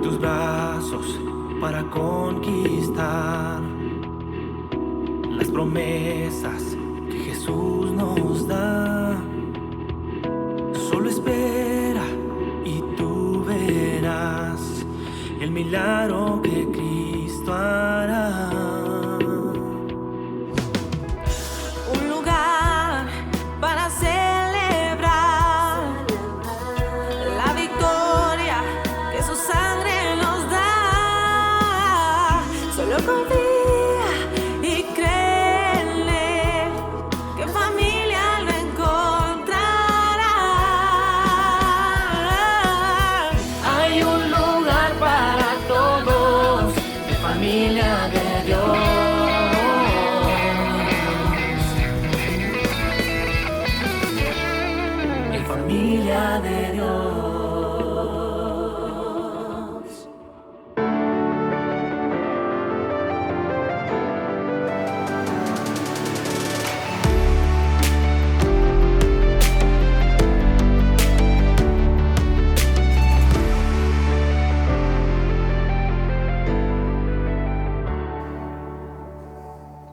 tus brazos para conquistar las promesas que Jesús nos da. Solo espera y tú verás el milagro que Cristo hará. Un lugar para celebrar la victoria que su sangre nos da. Solo confía y créele que familia lo encontrará. Hay un lugar para todos, de familia de Dios. En familia de Dios.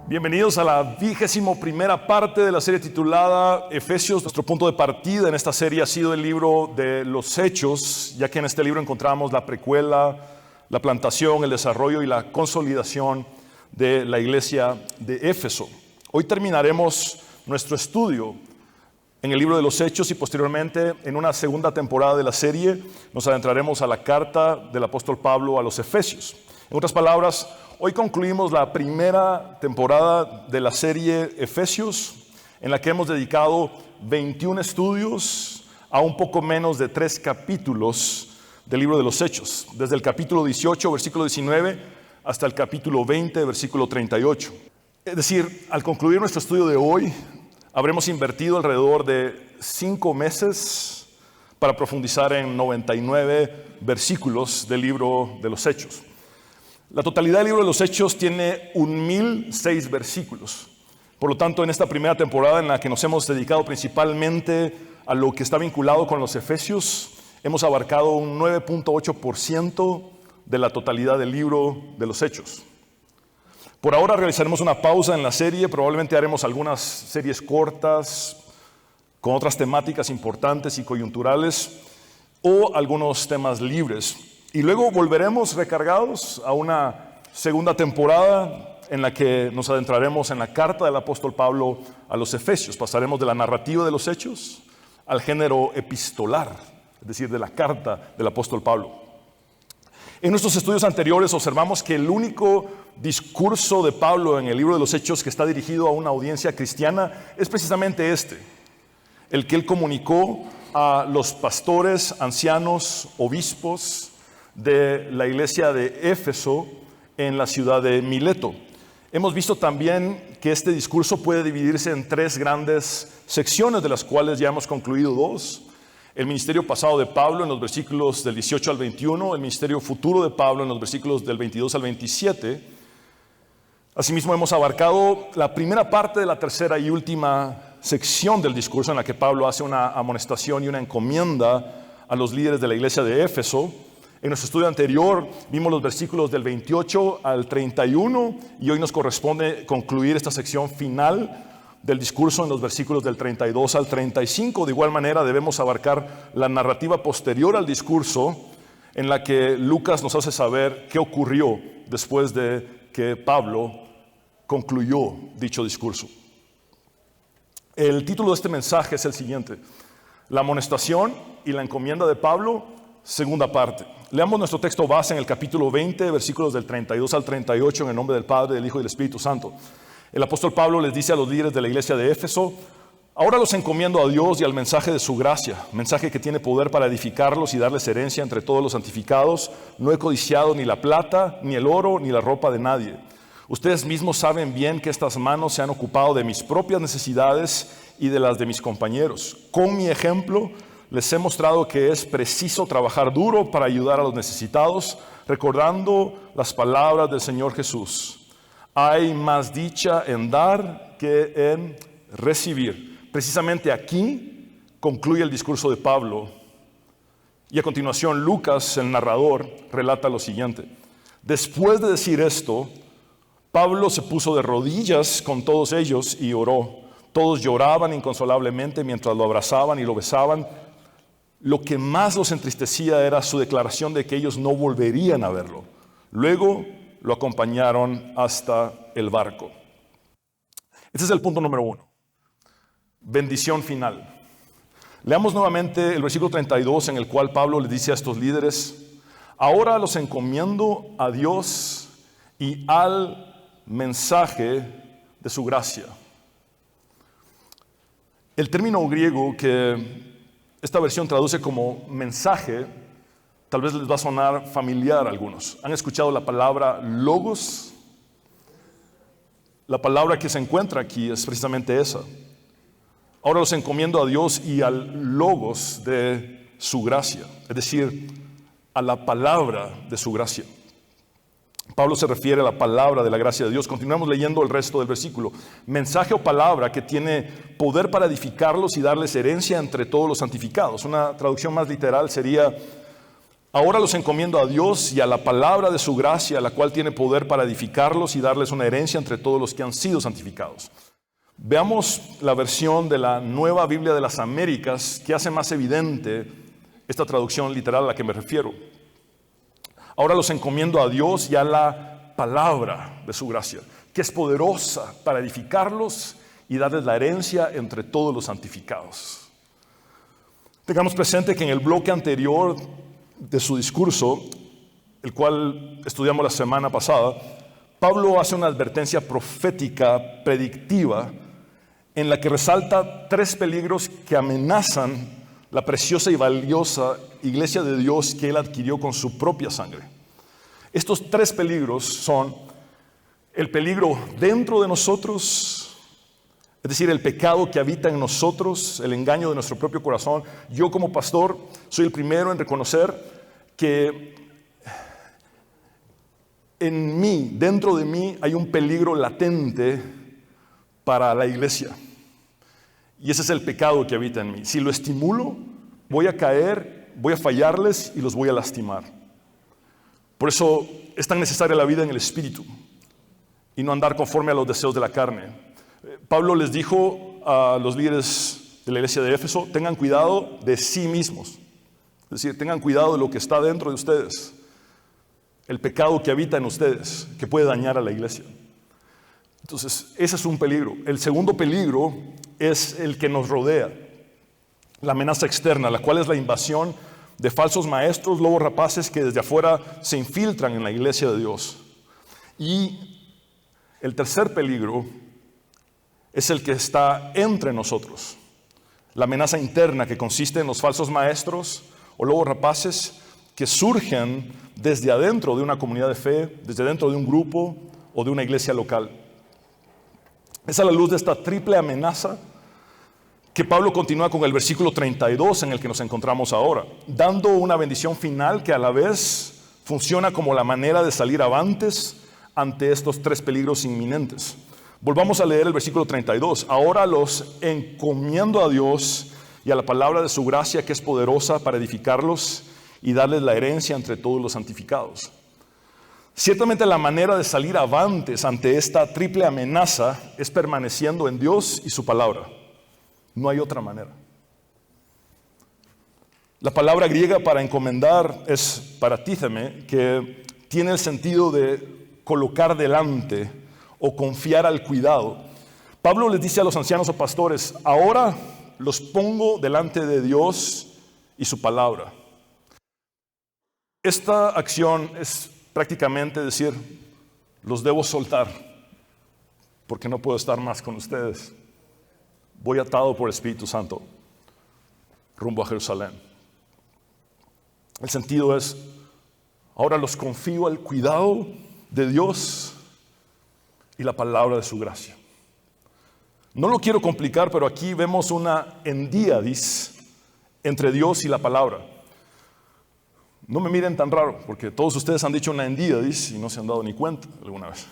Bienvenidos a la 21ª parte de la serie titulada Efesios. Nuestro punto de partida en esta serie ha sido el libro de los Hechos, ya que en este libro encontramos la precuela, la plantación, el desarrollo y la consolidación de la iglesia de Éfeso. Hoy terminaremos nuestro estudio en el libro de los Hechos y posteriormente en una segunda temporada de la serie nos adentraremos a la carta del apóstol Pablo a los Efesios. En otras palabras, hoy concluimos la primera temporada de la serie Efesios, en la que hemos dedicado 21 estudios a un poco menos de 3 capítulos del libro de los Hechos, desde el capítulo 18, versículo 19, hasta el capítulo 20, versículo 38. Es decir, al concluir nuestro estudio de hoy, habremos invertido alrededor de 5 meses para profundizar en 99 versículos del libro de los Hechos. La totalidad del libro de los Hechos tiene 1006 versículos. Por lo tanto, en esta primera temporada en la que nos hemos dedicado principalmente a lo que está vinculado con los Efesios, hemos abarcado un 9.8% de la totalidad del libro de los Hechos. Por ahora realizaremos una pausa en la serie, probablemente haremos algunas series cortas con otras temáticas importantes y coyunturales o algunos temas libres. Y luego volveremos recargados a una segunda temporada en la que nos adentraremos en la carta del apóstol Pablo a los Efesios. Pasaremos de la narrativa de los hechos al género epistolar, es decir, de la carta del apóstol Pablo. En nuestros estudios anteriores observamos que el único discurso de Pablo en el libro de los Hechos que está dirigido a una audiencia cristiana es precisamente el que él comunicó a los pastores, ancianos, obispos de la iglesia de Éfeso en la ciudad de Mileto. Hemos visto también que este discurso puede dividirse en 3 grandes secciones, de las cuales ya hemos concluido 2. El ministerio pasado de Pablo en los versículos del 18 al 21, el ministerio futuro de Pablo en los versículos del 22 al 27. Asimismo hemos abarcado la primera parte de la tercera y última sección del discurso en la que Pablo hace una amonestación y una encomienda a los líderes de la iglesia de Éfeso. En nuestro estudio anterior vimos los versículos del 28 al 31 y hoy nos corresponde concluir esta sección final del discurso en los versículos del 32 al 35. De igual manera debemos abarcar la narrativa posterior al discurso en la que Lucas nos hace saber qué ocurrió después de que Pablo concluyó dicho discurso. El título de este mensaje es el siguiente: la amonestación y la encomienda de Pablo, segunda parte. Leamos nuestro texto base en el capítulo 20, versículos del 32 al 38, en el nombre del Padre, del Hijo y del Espíritu Santo. El apóstol Pablo les dice a los líderes de la iglesia de Éfeso: ahora los encomiendo a Dios y al mensaje de su gracia, mensaje que tiene poder para edificarlos y darles herencia entre todos los santificados. No he codiciado ni la plata, ni el oro, ni la ropa de nadie. Ustedes mismos saben bien que estas manos se han ocupado de mis propias necesidades y de las de mis compañeros. Con mi ejemplo les he mostrado que es preciso trabajar duro para ayudar a los necesitados, recordando las palabras del Señor Jesús: hay más dicha en dar que en recibir. Precisamente aquí concluye el discurso de Pablo Y a continuación Lucas, el narrador, relata lo siguiente. Después de decir esto, Pablo se puso de rodillas con todos ellos y oró. Todos lloraban inconsolablemente mientras lo abrazaban y lo besaban. Lo que más los entristecía era su declaración de que ellos no volverían a verlo. Luego lo acompañaron hasta el barco. Este es el punto número 1. Bendición final. Leamos nuevamente el versículo 32 en el cual Pablo le dice a estos líderes: ahora los encomiendo a Dios y al mensaje de su gracia. El término griego que esta versión traduce como mensaje, tal vez les va a sonar familiar a algunos. ¿Han escuchado la palabra logos? La palabra que se encuentra aquí es precisamente esa. Ahora los encomiendo a Dios y al logos de su gracia, es decir, a la palabra de su gracia. Pablo se refiere a la palabra de la gracia de Dios. Continuamos leyendo el resto del versículo. Mensaje o palabra que tiene poder para edificarlos y darles herencia entre todos los santificados. Una traducción más literal sería: ahora los encomiendo a Dios y a la palabra de su gracia, la cual tiene poder para edificarlos y darles una herencia entre todos los que han sido santificados. Veamos la versión de la Nueva Biblia de las Américas que hace más evidente esta traducción literal a la que me refiero. Ahora los encomiendo a Dios y a la palabra de su gracia, que es poderosa para edificarlos y darles la herencia entre todos los santificados. Tengamos presente que en el bloque anterior de su discurso, el cual estudiamos la semana pasada, Pablo hace una advertencia profética, predictiva, en la que resalta 3 peligros que amenazan la preciosa y valiosa iglesia de Dios que él adquirió con su propia sangre. Estos 3 peligros son el peligro dentro de nosotros, es decir, el pecado que habita en nosotros, el engaño de nuestro propio corazón. Yo como pastor soy el primero en reconocer que en mí, dentro de mí, hay un peligro latente para la iglesia. Y ese es el pecado que habita en mí. Si lo estimulo, voy a caer, voy a fallarles y los voy a lastimar. Por eso es tan necesaria la vida en el Espíritu y no andar conforme a los deseos de la carne. Pablo les dijo a los líderes de la iglesia de Éfeso: tengan cuidado de sí mismos. Es decir, tengan cuidado de lo que está dentro de ustedes, el pecado que habita en ustedes, que puede dañar a la iglesia. Entonces, ese es un peligro. El segundo peligro es el que nos rodea, la amenaza externa, la cual es la invasión de falsos maestros, lobos rapaces que desde afuera se infiltran en la iglesia de Dios. Y el tercer peligro es el que está entre nosotros, la amenaza interna que consiste en los falsos maestros o lobos rapaces que surgen desde adentro de una comunidad de fe, desde dentro de un grupo o de una iglesia local. Es a la luz de esta triple amenaza que Pablo continúa con el versículo 32 en el que nos encontramos ahora, dando una bendición final que a la vez funciona como la manera de salir avantes ante estos 3 peligros inminentes. Volvamos a leer el versículo 32. Ahora los encomiendo a Dios y a la palabra de su gracia, que es poderosa para edificarlos y darles la herencia entre todos los santificados. Ciertamente la manera de salir avantes ante esta triple amenaza es permaneciendo en Dios y su palabra. No hay otra manera. La palabra griega para encomendar es paratítheme, que tiene el sentido de colocar delante o confiar al cuidado. Pablo les dice a los ancianos o pastores: ahora los pongo delante de Dios y su palabra. Esta acción es prácticamente decir: los debo soltar porque no puedo estar más con ustedes. Voy atado por el Espíritu Santo rumbo a Jerusalén. El sentido es: ahora los confío al cuidado de Dios y la palabra de su gracia. No lo quiero complicar, pero aquí vemos una endíadis entre Dios y la palabra. No me miren tan raro, porque todos ustedes han dicho una endíadis y no se han dado ni cuenta alguna vez.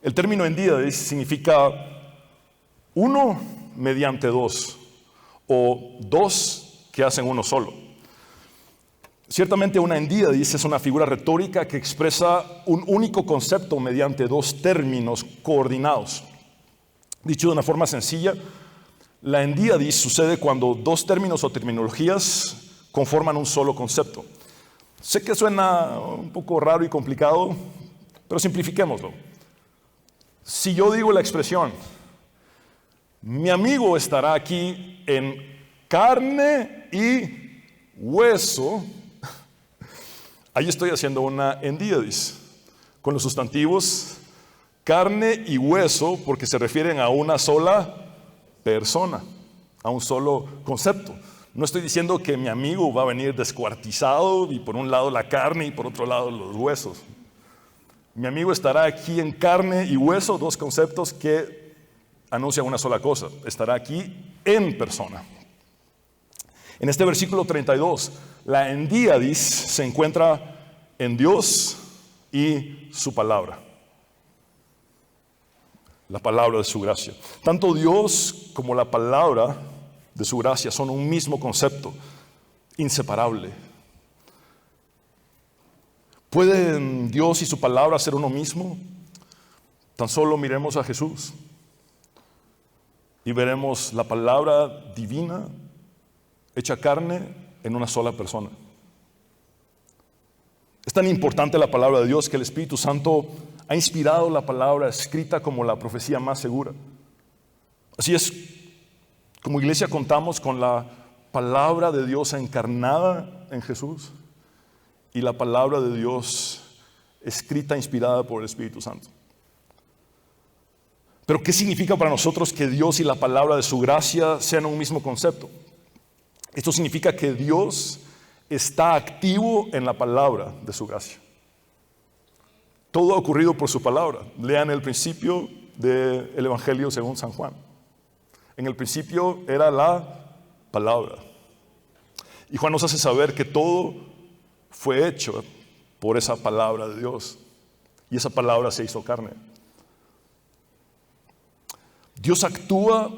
El término endíadis significa uno mediante dos, o dos que hacen uno solo. Ciertamente una endíadis es una figura retórica que expresa un único concepto mediante dos términos coordinados. Dicho de una forma sencilla, la endíadis sucede cuando dos términos o terminologías conforman un solo concepto. Sé que suena un poco raro y complicado, pero simplifiquémoslo. Si yo digo la expresión, mi amigo estará aquí en carne y hueso, ahí estoy haciendo una endíadis con los sustantivos carne y hueso porque se refieren a una sola persona, a un solo concepto. No estoy diciendo que mi amigo va a venir descuartizado y por un lado la carne y por otro lado los huesos. Mi amigo estará aquí en carne y hueso, dos conceptos que anuncian una sola cosa. Estará aquí en persona. En este versículo 32, la endíadis se encuentra en Dios y su palabra. La palabra de su gracia. Tanto Dios como la palabra de su gracia son un mismo concepto, inseparable. ¿Pueden Dios y su palabra ser uno mismo? Tan solo miremos a Jesús y veremos la palabra divina hecha carne en una sola persona. Es tan importante la palabra de Dios que el Espíritu Santo ha inspirado la palabra escrita como la profecía más segura. Así es, como iglesia contamos con la palabra de Dios encarnada en Jesús y la palabra de Dios escrita, inspirada por el Espíritu Santo. Pero ¿qué significa para nosotros que Dios y la palabra de su gracia sean un mismo concepto? Esto significa que Dios está activo en la palabra de su gracia. Todo ha ocurrido por su palabra. Lean el principio del Evangelio según San Juan. En el principio era la palabra. Y Juan nos hace saber que todo fue hecho por esa palabra de Dios. Y esa palabra se hizo carne. Dios actúa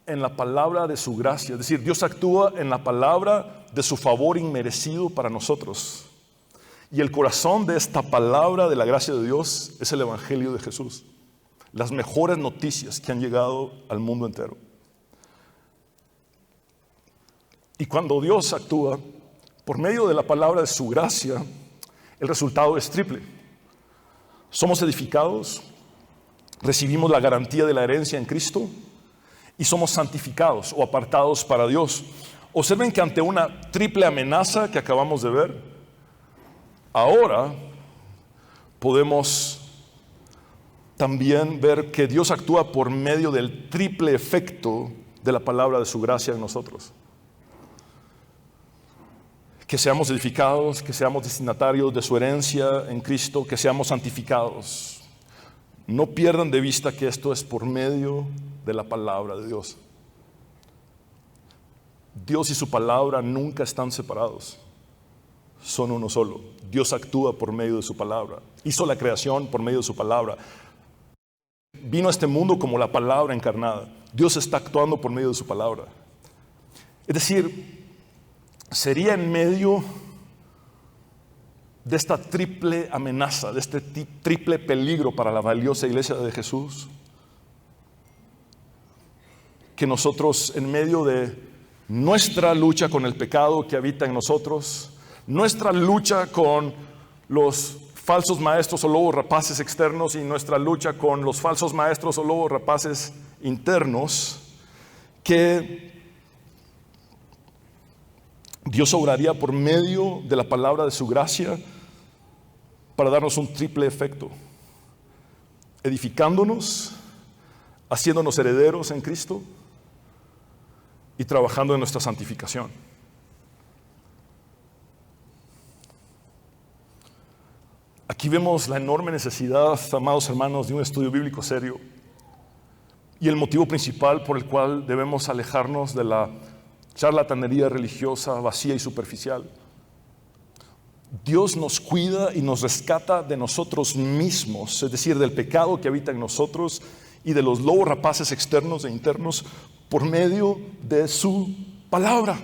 en la palabra de su gracia. Es decir, Dios actúa en la palabra de su favor inmerecido para nosotros. Y el corazón de esta palabra de la gracia de Dios es el Evangelio de Jesús. Las mejores noticias que han llegado al mundo entero. Y cuando Dios actúa por medio de la palabra de su gracia, el resultado es triple. Somos edificados, recibimos la garantía de la herencia en Cristo y somos santificados o apartados para Dios. Observen que ante una triple amenaza que acabamos de ver, ahora podemos también ver que Dios actúa por medio del triple efecto de la palabra de su gracia en nosotros. Que seamos edificados, que seamos destinatarios de su herencia en Cristo, que seamos santificados. No pierdan de vista que esto es por medio de la palabra de Dios. Dios y su palabra nunca están separados. Son uno solo. Dios actúa por medio de su palabra. Hizo la creación por medio de su palabra. Vino a este mundo como la palabra encarnada. Dios está actuando por medio de su palabra. Es decir, sería en medio de esta triple amenaza, de este triple peligro para la valiosa iglesia de Jesús, que nosotros en medio de nuestra lucha con el pecado que habita en nosotros, nuestra lucha con los falsos maestros o lobos rapaces externos y nuestra lucha con los falsos maestros o lobos rapaces internos, que Dios obraría por medio de la palabra de su gracia para darnos un triple efecto, edificándonos, haciéndonos herederos en Cristo y trabajando en nuestra santificación. Aquí vemos la enorme necesidad, amados hermanos, de un estudio bíblico serio y el motivo principal por el cual debemos alejarnos de la charlatanería religiosa vacía y superficial. Dios nos cuida y nos rescata de nosotros mismos, es decir, del pecado que habita en nosotros y de los lobos rapaces externos e internos por medio de su palabra.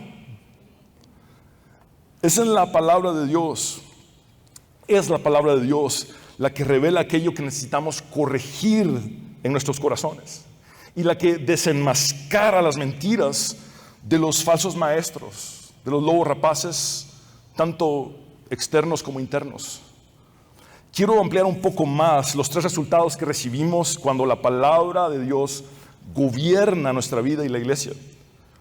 Es en la palabra de Dios. Es la palabra de Dios la que revela aquello que necesitamos corregir en nuestros corazones y la que desenmascara las mentiras de los falsos maestros, de los lobos rapaces, tanto externos como internos. Quiero ampliar un poco más los 3 resultados que recibimos cuando la palabra de Dios gobierna nuestra vida y la iglesia.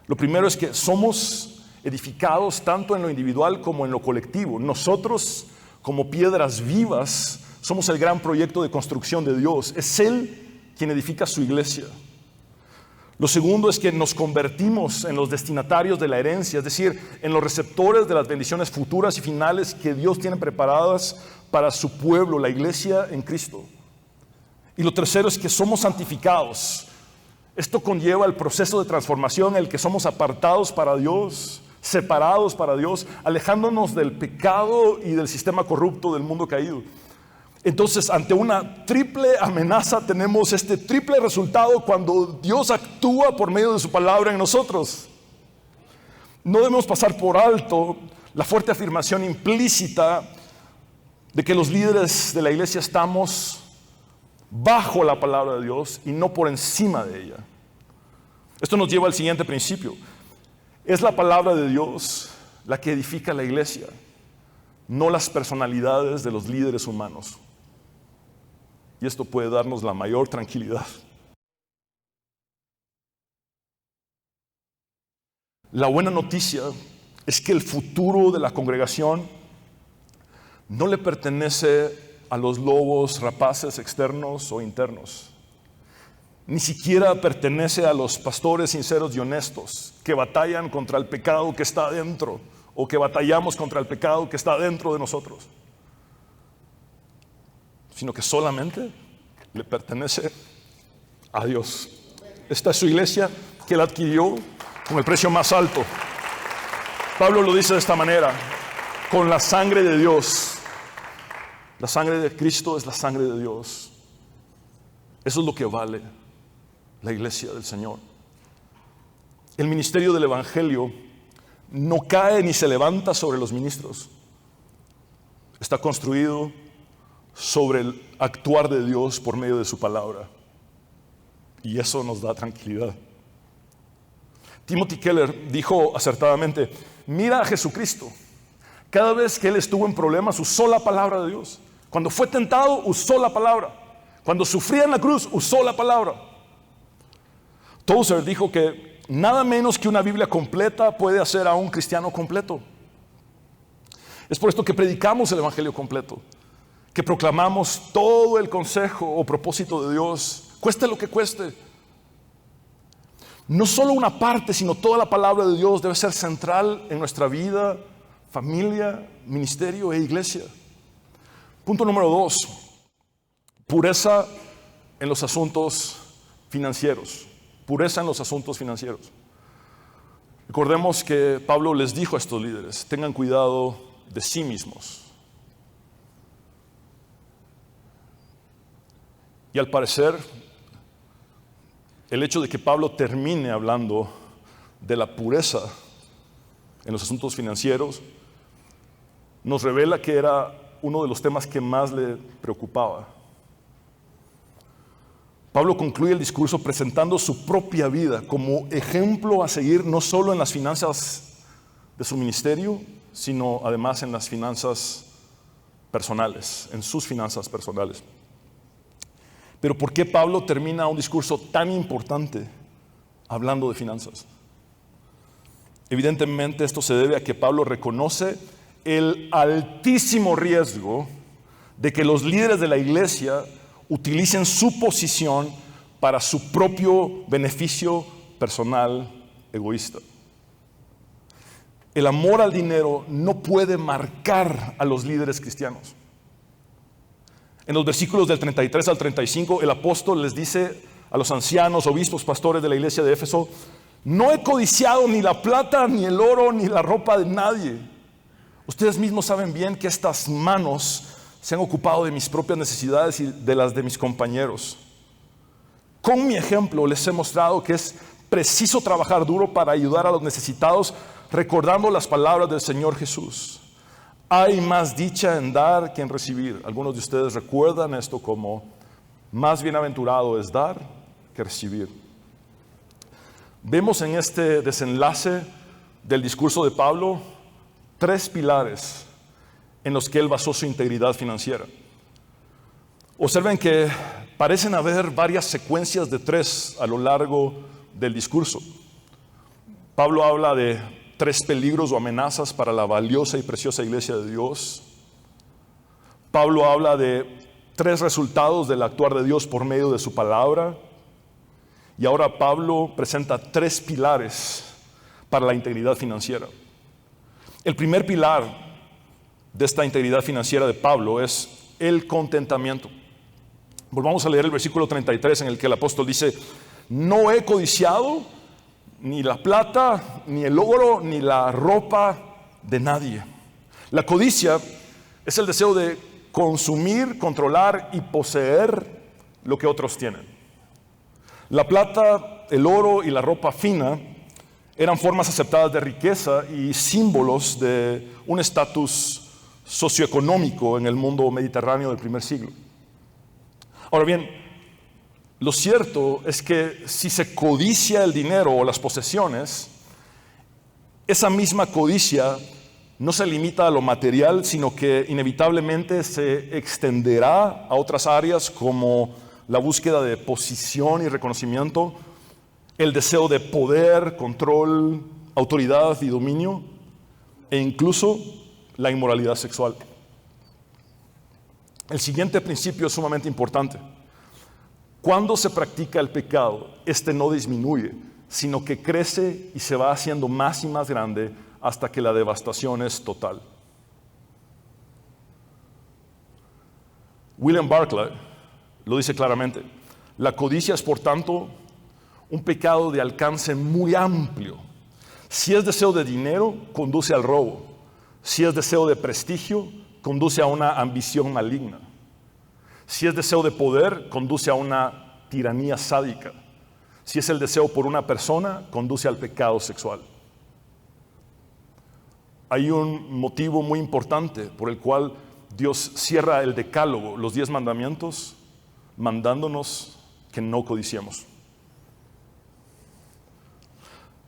Lo primero es que somos edificados tanto en lo individual como en lo colectivo. Nosotros, como piedras vivas, somos el gran proyecto de construcción de Dios. Es Él quien edifica su iglesia. Lo segundo es que nos convertimos en los destinatarios de la herencia, es decir, en los receptores de las bendiciones futuras y finales que Dios tiene preparadas para su pueblo, la iglesia en Cristo. Y lo tercero es que somos santificados. Esto conlleva el proceso de transformación en el que somos apartados para Dios, separados para Dios, alejándonos del pecado y del sistema corrupto del mundo caído. Entonces, ante una triple amenaza, tenemos este triple resultado cuando Dios actúa por medio de su palabra en nosotros. No debemos pasar por alto la fuerte afirmación implícita de que los líderes de la iglesia estamos bajo la palabra de Dios y no por encima de ella. Esto nos lleva al siguiente principio. Es la palabra de Dios la que edifica la iglesia, no las personalidades de los líderes humanos. Y esto puede darnos la mayor tranquilidad. La buena noticia es que el futuro de la congregación no le pertenece a los lobos rapaces externos o internos. Ni siquiera pertenece a los pastores sinceros y honestos que batallan contra el pecado que está adentro o que batallamos contra el pecado que está dentro de nosotros, sino que solamente le pertenece a Dios. Esta es su iglesia que Él adquirió con el precio más alto. Pablo lo dice de esta manera: con la sangre de Dios. La sangre de Cristo es la sangre de Dios. Eso es lo que vale la iglesia del Señor. El ministerio del Evangelio no cae ni se levanta sobre los ministros. Está construido sobre el actuar de Dios por medio de su palabra. Y eso nos da tranquilidad. Timothy Keller dijo acertadamente: mira a Jesucristo. Cada vez que Él estuvo en problemas, usó la palabra de Dios. Cuando fue tentado, usó la palabra. Cuando sufría en la cruz, usó la palabra. Tozer dijo que nada menos que una Biblia completa puede hacer a un cristiano completo. Es por esto que predicamos el Evangelio completo, que proclamamos todo el consejo o propósito de Dios, cueste lo que cueste. No solo una parte, sino toda la palabra de Dios debe ser central en nuestra vida, familia, ministerio e iglesia. Punto número 2, pureza en los asuntos financieros. Pureza en los asuntos financieros. Recordemos que Pablo les dijo a estos líderes: tengan cuidado de sí mismos. Y al parecer, el hecho de que Pablo termine hablando de la pureza en los asuntos financieros nos revela que era uno de los temas que más le preocupaba. Pablo concluye el discurso presentando su propia vida como ejemplo a seguir, no solo en las finanzas de su ministerio, sino además en las finanzas personales, en sus finanzas personales. Pero ¿por qué Pablo termina un discurso tan importante hablando de finanzas? Evidentemente esto se debe a que Pablo reconoce el altísimo riesgo de que los líderes de la iglesia utilicen su posición para su propio beneficio personal egoísta. El amor al dinero no puede marcar a los líderes cristianos. En los versículos del 33 al 35, el apóstol les dice a los ancianos, obispos, pastores de la iglesia de Éfeso: no he codiciado ni la plata, ni el oro, ni la ropa de nadie. Ustedes mismos saben bien que estas manos se han ocupado de mis propias necesidades y de las de mis compañeros. Con mi ejemplo les he mostrado que es preciso trabajar duro para ayudar a los necesitados, recordando las palabras del Señor Jesús. Hay más dicha en dar que en recibir. Algunos de ustedes recuerdan esto como más bienaventurado es dar que recibir. Vemos en este desenlace del discurso de Pablo 3 pilares en los que él basó su integridad financiera. Observen que parecen haber varias secuencias de 3 a lo largo del discurso. Pablo habla de 3 peligros o amenazas para la valiosa y preciosa iglesia de Dios. Pablo habla de 3 resultados del actuar de Dios por medio de su palabra. Y ahora Pablo presenta 3 pilares para la integridad financiera. El primer pilar de esta integridad financiera de Pablo es el contentamiento. Volvamos a leer el versículo 33 en el que el apóstol dice: no he codiciado ni la plata, ni el oro, ni la ropa de nadie. La codicia es el deseo de consumir, controlar y poseer lo que otros tienen. La plata, el oro y la ropa fina eran formas aceptadas de riqueza y símbolos de un estatus socioeconómico en el mundo mediterráneo del primer siglo. Ahora bien, lo cierto es que si se codicia el dinero o las posesiones, esa misma codicia no se limita a lo material, sino que inevitablemente se extenderá a otras áreas como la búsqueda de posición y reconocimiento, el deseo de poder, control, autoridad y dominio, e incluso la inmoralidad sexual. El siguiente principio es sumamente importante. Cuando se practica el pecado, este no disminuye, sino que crece y se va haciendo más y más grande hasta que la devastación es total. William Barclay lo dice claramente: la codicia es, por tanto, un pecado de alcance muy amplio. Si es deseo de dinero, conduce al robo. Si es deseo de prestigio, conduce a una ambición maligna. Si es deseo de poder, conduce a una tiranía sádica. Si es el deseo por una persona, conduce al pecado sexual. Hay un motivo muy importante por el cual Dios cierra el decálogo, los 10 mandamientos, mandándonos que no codiciemos.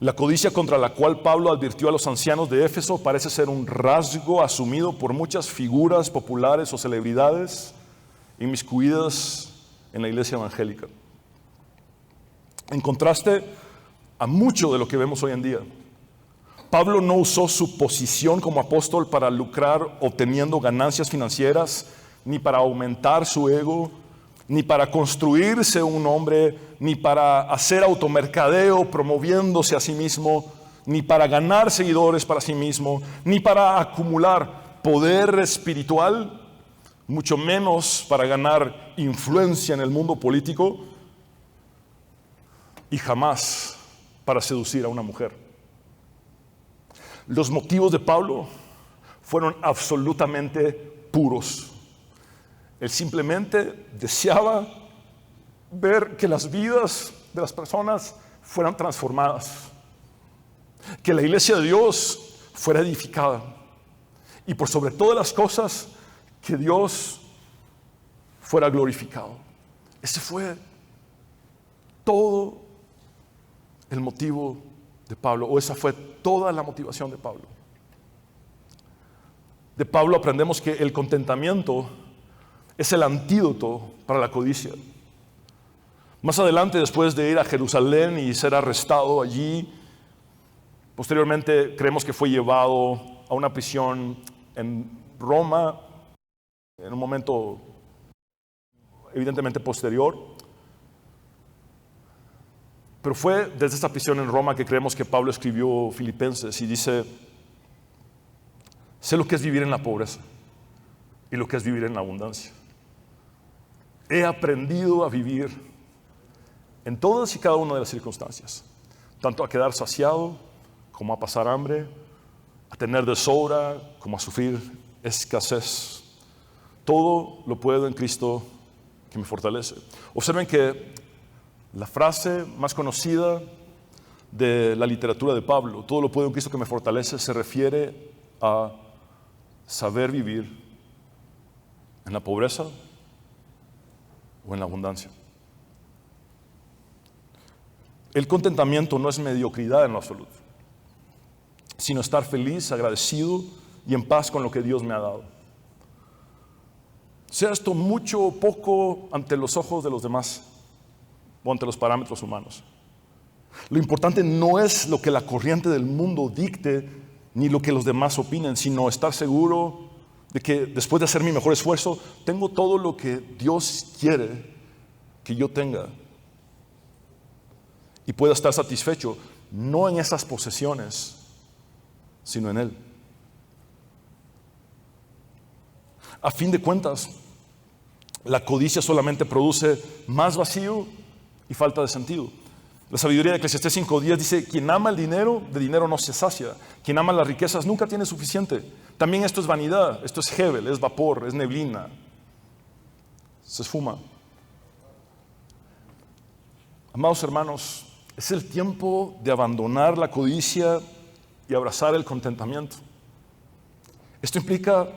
La codicia contra la cual Pablo advirtió a los ancianos de Éfeso parece ser un rasgo asumido por muchas figuras populares o celebridades inmiscuidas en la iglesia evangélica. En contraste a mucho de lo que vemos hoy en día, Pablo no usó su posición como apóstol para lucrar obteniendo ganancias financieras, ni para aumentar su ego, ni para construirse un nombre, ni para hacer automercadeo promoviéndose a sí mismo, ni para ganar seguidores para sí mismo, ni para acumular poder espiritual, mucho menos para ganar influencia en el mundo político, y jamás para seducir a una mujer. Los motivos de Pablo fueron absolutamente puros. Él simplemente deseaba ver que las vidas de las personas fueran transformadas, que la iglesia de Dios fuera edificada y, por sobre todas las cosas, que Dios fuera glorificado. Ese fue todo el motivo de Pablo, o esa fue toda la motivación de Pablo. De Pablo aprendemos que el contentamiento es el antídoto para la codicia. Más adelante, después de ir a Jerusalén y ser arrestado allí, posteriormente creemos que fue llevado a una prisión en Roma, en un momento evidentemente posterior. Pero fue desde esta prisión en Roma que creemos que Pablo escribió Filipenses y dice: sé lo que es vivir en la pobreza y lo que es vivir en la abundancia. He aprendido a vivir en todas y cada una de las circunstancias, tanto a quedar saciado como a pasar hambre, a tener de sobra como a sufrir escasez. Todo lo puedo en Cristo que me fortalece. Observen que la frase más conocida de la literatura de Pablo, todo lo puedo en Cristo que me fortalece, se refiere a saber vivir en la pobreza o en la abundancia. El contentamiento no es mediocridad en lo absoluto, sino estar feliz, agradecido y en paz con lo que Dios me ha dado. Sea esto mucho o poco ante los ojos de los demás o ante los parámetros humanos. Lo importante no es lo que la corriente del mundo dicte ni lo que los demás opinen, sino estar seguro de que después de hacer mi mejor esfuerzo, tengo todo lo que Dios quiere que yo tenga. Y pueda estar satisfecho, no en esas posesiones, sino en Él. A fin de cuentas, la codicia solamente produce más vacío y falta de sentido. La sabiduría de Eclesiastés 5:10 dice: quien ama el dinero, de dinero no se sacia. Quien ama las riquezas nunca tiene suficiente. También esto es vanidad, esto es hebel, es vapor, es neblina, se esfuma. Amados hermanos, es el tiempo de abandonar la codicia y abrazar el contentamiento. Esto implica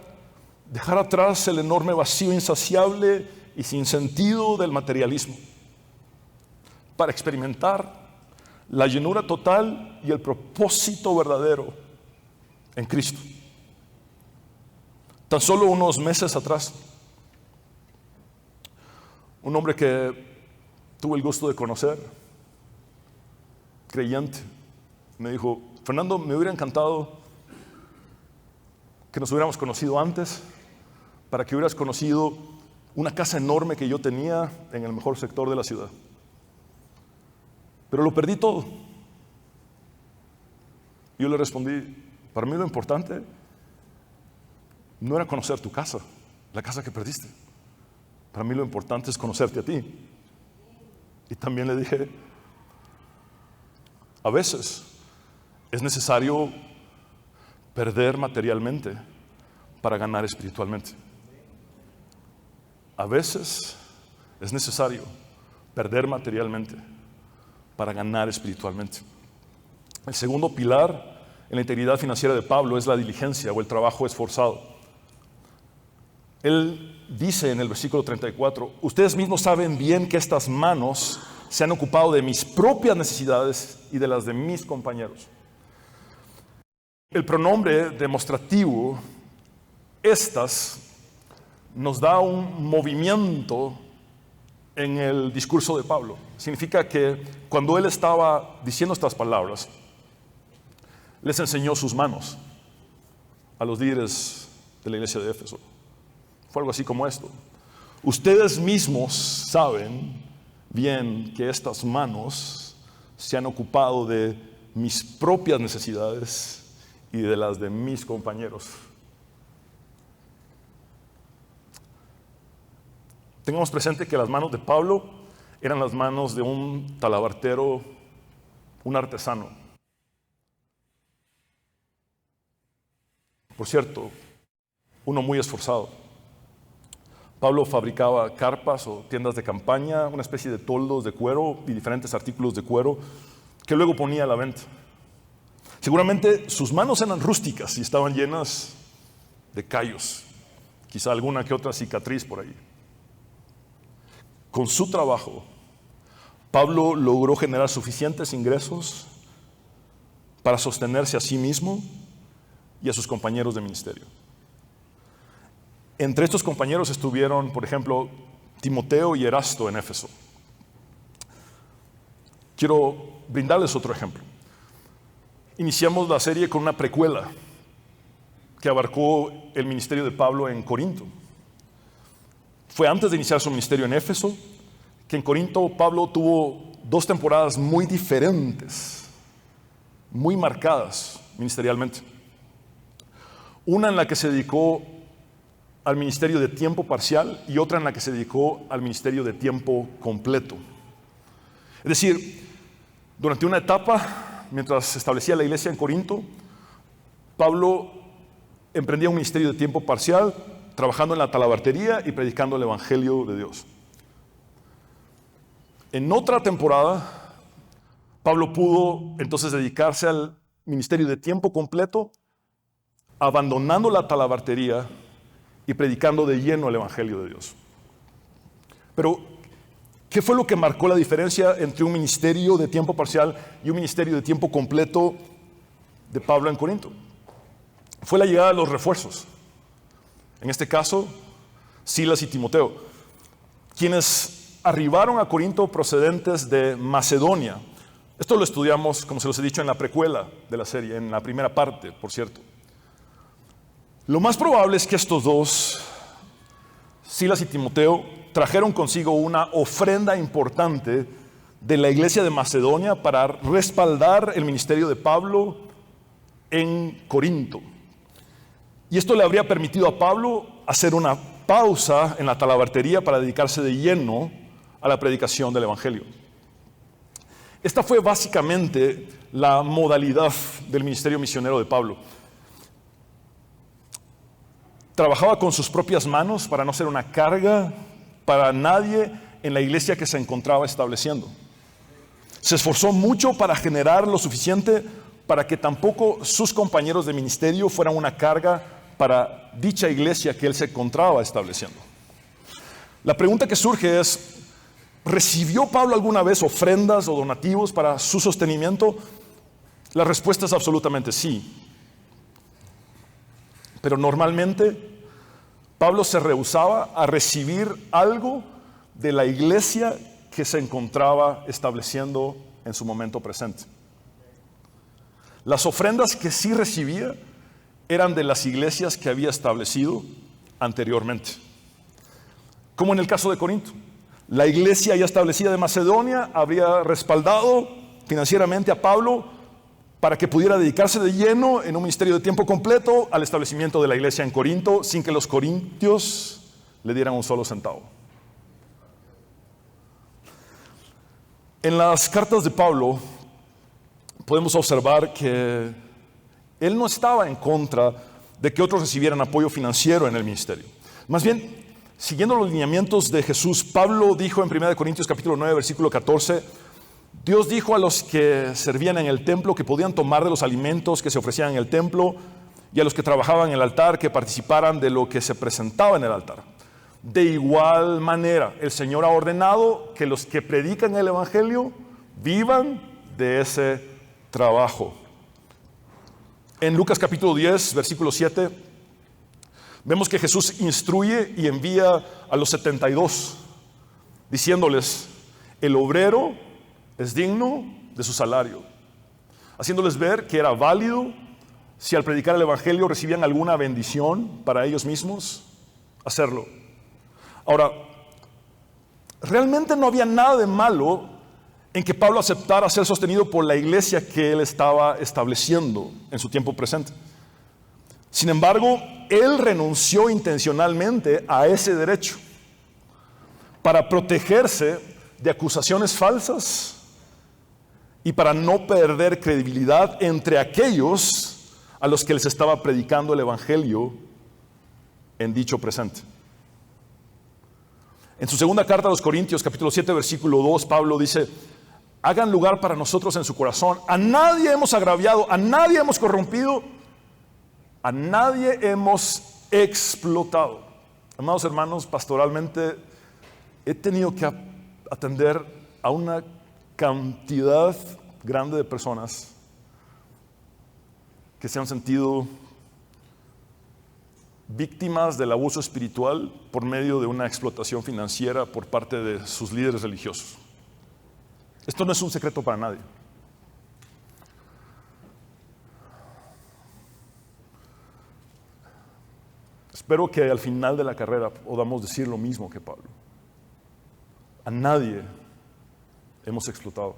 dejar atrás el enorme vacío insaciable y sin sentido del materialismo, para experimentar la llenura total y el propósito verdadero en Cristo. Tan solo unos meses atrás, un hombre que tuve el gusto de conocer, creyente, me dijo: Fernando, me hubiera encantado que nos hubiéramos conocido antes, para que hubieras conocido una casa enorme que yo tenía en el mejor sector de la ciudad. Pero lo perdí todo. Yo le respondí: para mí lo importante no era conocer tu casa, la casa que perdiste. Para mí lo importante es conocerte a ti. Y también le dije: a veces es necesario perder materialmente para ganar espiritualmente. A veces es necesario perder materialmente para ganar espiritualmente. El segundo pilar en la integridad financiera de Pablo es la diligencia o el trabajo esforzado. Él dice en el versículo 34: ustedes mismos saben bien que estas manos se han ocupado de mis propias necesidades y de las de mis compañeros. El pronombre demostrativo, estas, nos da un movimiento en el discurso de Pablo. Significa que cuando él estaba diciendo estas palabras, les enseñó sus manos a los líderes de la iglesia de Éfeso. Fue algo así como esto: ustedes mismos saben bien que estas manos se han ocupado de mis propias necesidades y de las de mis compañeros. Tengamos presente que las manos de Pablo eran las manos de un talabartero, un artesano. Por cierto, uno muy esforzado. Pablo fabricaba carpas o tiendas de campaña, una especie de toldos de cuero y diferentes artículos de cuero que luego ponía a la venta. Seguramente sus manos eran rústicas y estaban llenas de callos, quizá alguna que otra cicatriz por ahí. Con su trabajo, Pablo logró generar suficientes ingresos para sostenerse a sí mismo y a sus compañeros de ministerio. Entre estos compañeros estuvieron, por ejemplo, Timoteo y Erasto en Éfeso. Quiero brindarles otro ejemplo. Iniciamos la serie con una precuela que abarcó el ministerio de Pablo en Corinto. Fue antes de iniciar su ministerio en Éfeso que en Corinto Pablo tuvo 2 temporadas muy diferentes, muy marcadas ministerialmente. Una en la que se dedicó al ministerio de tiempo parcial y otra en la que se dedicó al ministerio de tiempo completo. Es decir, durante una etapa, mientras establecía la iglesia en Corinto, Pablo emprendía un ministerio de tiempo parcial, trabajando en la talabartería y predicando el evangelio de Dios. En otra temporada, Pablo pudo entonces dedicarse al ministerio de tiempo completo, abandonando la talabartería y predicando de lleno el Evangelio de Dios. Pero, ¿qué fue lo que marcó la diferencia entre un ministerio de tiempo parcial y un ministerio de tiempo completo de Pablo en Corinto? Fue la llegada de los refuerzos. En este caso, Silas y Timoteo, quienes arribaron a Corinto procedentes de Macedonia. Esto lo estudiamos, como se los he dicho, en la precuela de la serie, en la primera parte, por cierto. Lo más probable es que estos dos, Silas y Timoteo, trajeron consigo una ofrenda importante de la iglesia de Macedonia para respaldar el ministerio de Pablo en Corinto. Y esto le habría permitido a Pablo hacer una pausa en la talabartería para dedicarse de lleno a la predicación del Evangelio. Esta fue básicamente la modalidad del ministerio misionero de Pablo. Trabajaba con sus propias manos para no ser una carga para nadie en la iglesia que se encontraba estableciendo. Se esforzó mucho para generar lo suficiente para que tampoco sus compañeros de ministerio fueran una carga para dicha iglesia que él se encontraba estableciendo. La pregunta que surge es, ¿recibió Pablo alguna vez ofrendas o donativos para su sostenimiento? La respuesta es absolutamente sí. Pero normalmente Pablo se rehusaba a recibir algo de la iglesia que se encontraba estableciendo en su momento presente. Las ofrendas que sí recibía eran de las iglesias que había establecido anteriormente. Como en el caso de Corinto. La iglesia ya establecida de Macedonia habría respaldado financieramente a Pablo para que pudiera dedicarse de lleno en un ministerio de tiempo completo al establecimiento de la iglesia en Corinto sin que los corintios le dieran un solo centavo. En las cartas de Pablo podemos observar que él no estaba en contra de que otros recibieran apoyo financiero en el ministerio. Más bien, siguiendo los lineamientos de Jesús, Pablo dijo en 1 Corintios capítulo 9, versículo 14, Dios dijo a los que servían en el templo que podían tomar de los alimentos que se ofrecían en el templo y a los que trabajaban en el altar que participaran de lo que se presentaba en el altar. De igual manera, el Señor ha ordenado que los que predican el Evangelio vivan de ese trabajo. En Lucas capítulo 10, versículo 7, vemos que Jesús instruye y envía a los 72, diciéndoles, el obrero es digno de su salario, haciéndoles ver que era válido si al predicar el Evangelio recibían alguna bendición para ellos mismos, hacerlo. Ahora, realmente no había nada de malo en que Pablo aceptara ser sostenido por la iglesia que él estaba estableciendo en su tiempo presente. Sin embargo, él renunció intencionalmente a ese derecho para protegerse de acusaciones falsas y para no perder credibilidad entre aquellos a los que les estaba predicando el Evangelio en dicho presente. En su segunda carta a los Corintios, capítulo 7, versículo 2, Pablo dice, hagan lugar para nosotros en su corazón. A nadie hemos agraviado, a nadie hemos corrompido, a nadie hemos explotado. Amados hermanos, pastoralmente he tenido que atender a una cantidad grande de personas que se han sentido víctimas del abuso espiritual por medio de una explotación financiera por parte de sus líderes religiosos. Esto no es un secreto para nadie. Espero que al final de la carrera podamos decir lo mismo que Pablo. A nadie hemos explotado.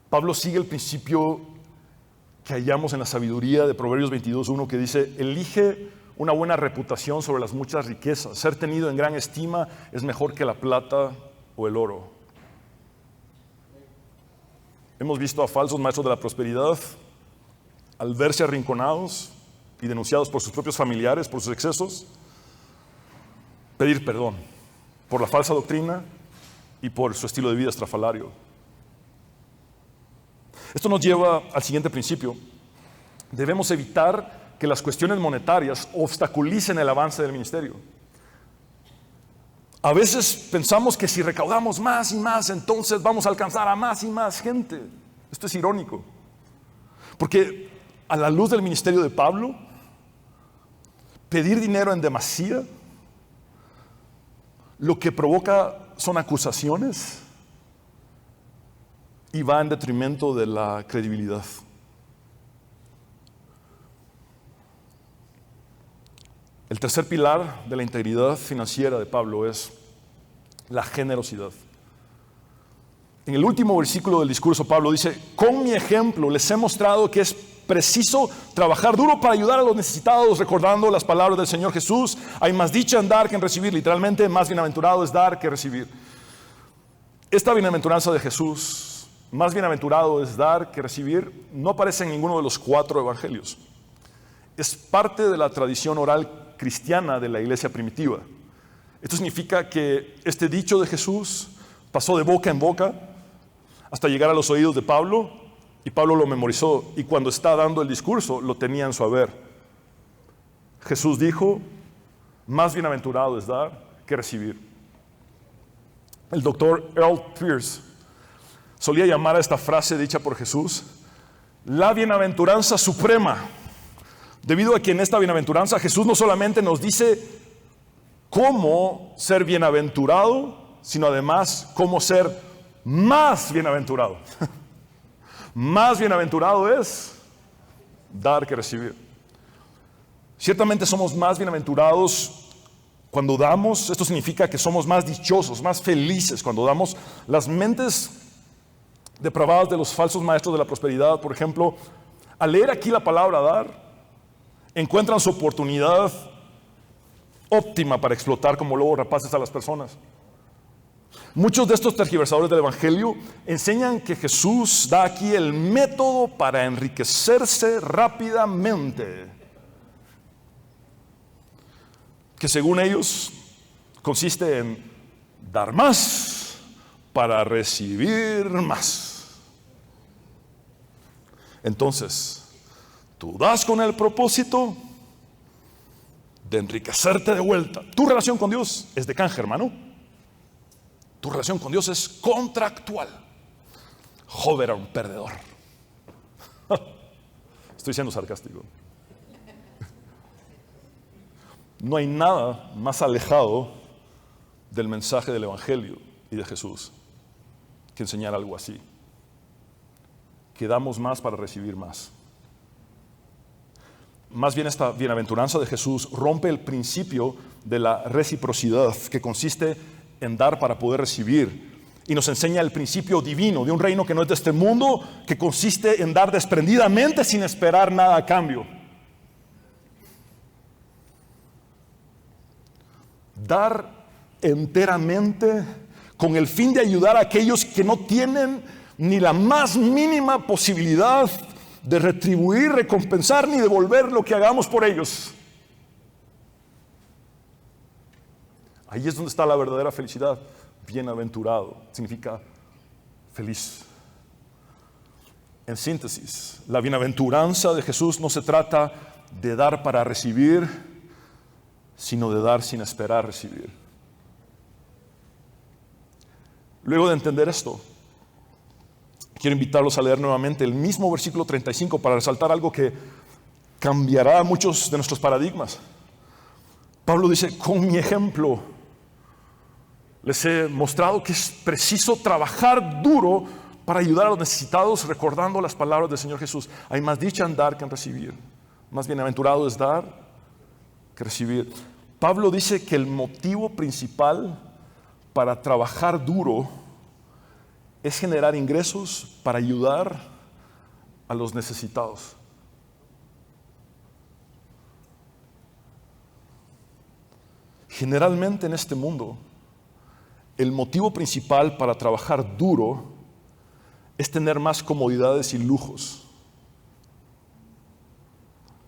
Pablo sigue el principio que hallamos en la sabiduría de Proverbios 22:1 que dice, elige una buena reputación sobre las muchas riquezas. Ser tenido en gran estima es mejor que la plata o el oro. Hemos visto a falsos maestros de la prosperidad, al verse arrinconados y denunciados por sus propios familiares por sus excesos, pedir perdón por la falsa doctrina y por su estilo de vida estrafalario. Esto nos lleva al siguiente principio. Debemos evitar que las cuestiones monetarias obstaculicen el avance del ministerio. A veces pensamos que si recaudamos más y más, entonces vamos a alcanzar a más y más gente. Esto es irónico, porque a la luz del ministerio de Pablo, pedir dinero en demasía lo que provoca son acusaciones y va en detrimento de la credibilidad. El tercer pilar de la integridad financiera de Pablo es la generosidad. En el último versículo del discurso, Pablo dice: con mi ejemplo les he mostrado que es preciso trabajar duro para ayudar a los necesitados, recordando las palabras del Señor Jesús: hay más dicha en dar que en recibir. Literalmente, más bienaventurado es dar que recibir. Esta bienaventuranza de Jesús, más bienaventurado es dar que recibir, no aparece en ninguno de los 4 evangelios. Es parte de la tradición oral cristiana de la iglesia primitiva. Esto significa que este dicho de Jesús pasó de boca en boca hasta llegar a los oídos de Pablo, y Pablo lo memorizó, y cuando está dando el discurso lo tenía en su haber. Jesús dijo: más bienaventurado es dar que recibir. El doctor Earl Pierce solía llamar a esta frase dicha por Jesús la bienaventuranza suprema, debido a que en esta bienaventuranza Jesús no solamente nos dice cómo ser bienaventurado, sino además cómo ser más bienaventurado. Más bienaventurado es dar que recibir. Ciertamente somos más bienaventurados cuando damos. Esto significa que somos más dichosos, más felices cuando damos. Las mentes depravadas de los falsos maestros de la prosperidad, por ejemplo, al leer aquí la palabra dar, encuentran su oportunidad óptima para explotar como lobos rapaces a las personas. Muchos de estos tergiversadores del Evangelio enseñan que Jesús da aquí el método para enriquecerse rápidamente, que según ellos consiste en dar más para recibir más. Entonces, tú das con el propósito de enriquecerte de vuelta. Tu relación con Dios es de canje, hermano. Tu relación con Dios es contractual. Job era un perdedor. Estoy siendo sarcástico. No hay nada más alejado del mensaje del Evangelio y de Jesús que enseñar algo así. Que damos más para recibir más. Más bien, esta bienaventuranza de Jesús rompe el principio de la reciprocidad, que consiste en dar para poder recibir, y nos enseña el principio divino de un reino que no es de este mundo, que consiste en dar desprendidamente sin esperar nada a cambio. Dar enteramente con el fin de ayudar a aquellos que no tienen ni la más mínima posibilidad de retribuir, recompensar ni devolver lo que hagamos por ellos. Ahí es donde está la verdadera felicidad. Bienaventurado significa feliz. En síntesis, la bienaventuranza de Jesús no se trata de dar para recibir, sino de dar sin esperar recibir. Luego de entender esto, quiero invitarlos a leer nuevamente el mismo versículo 35 para resaltar algo que cambiará muchos de nuestros paradigmas. Pablo dice: con mi ejemplo les he mostrado que es preciso trabajar duro para ayudar a los necesitados, recordando las palabras del Señor Jesús. Hay más dicha en dar que en recibir. Más bienaventurado es dar que recibir. Pablo dice que el motivo principal para trabajar duro es generar ingresos para ayudar a los necesitados. Generalmente en este mundo, el motivo principal para trabajar duro es tener más comodidades y lujos,